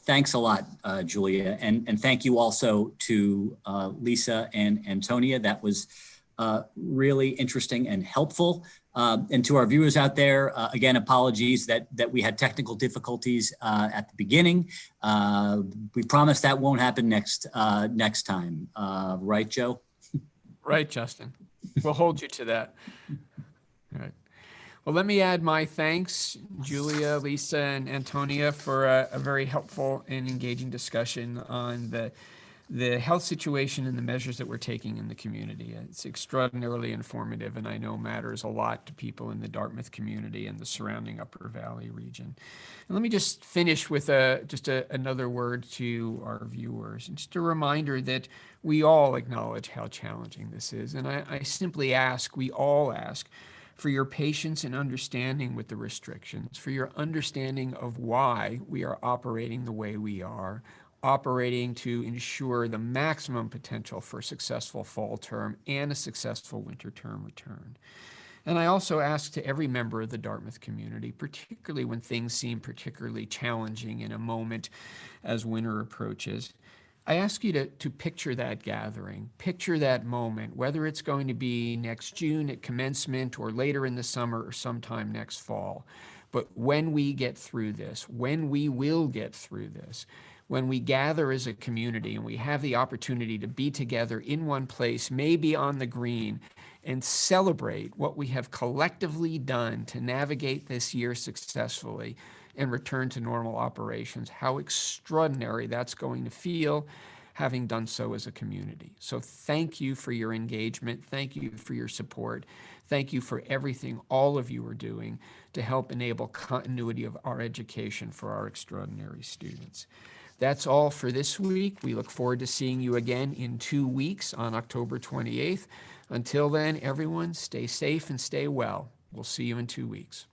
Thanks a lot, Julia. And thank you also to Lisa and Antonia. That was really interesting and helpful. And to our viewers out there, again, apologies that we had technical difficulties at the beginning. We promise that won't happen next time. Right, Joe? Right, Justin. We'll hold you to that. All right. Well, let me add my thanks, Julia, Lisa, and Antonia, for a very helpful and engaging discussion on the health situation and the measures that we're taking in the community. It's extraordinarily informative, and I know matters a lot to people in the Dartmouth community and the surrounding Upper Valley region. And let me just finish with another word to our viewers, and just a reminder that we all acknowledge how challenging this is. And I simply ask, we all ask, for your patience and understanding with the restrictions, for your understanding of why we are operating the way we are, operating to ensure the maximum potential for a successful fall term and a successful winter term return. And I also ask to every member of the Dartmouth community, particularly when things seem particularly challenging in a moment as winter approaches, I ask you to picture that gathering, picture that moment, whether it's going to be next June at commencement or later in the summer or sometime next fall. But when we get through this, when we will get through this, when we gather as a community and we have the opportunity to be together in one place, maybe on the green, and celebrate what we have collectively done to navigate this year successfully and return to normal operations, how extraordinary that's going to feel, having done so as a community. So thank you for your engagement. Thank you for your support. Thank you for everything all of you are doing to help enable continuity of our education for our extraordinary students. That's all for this week. We look forward to seeing you again in 2 weeks on October 28th. Until then, everyone, stay safe and stay well. We'll see you in 2 weeks.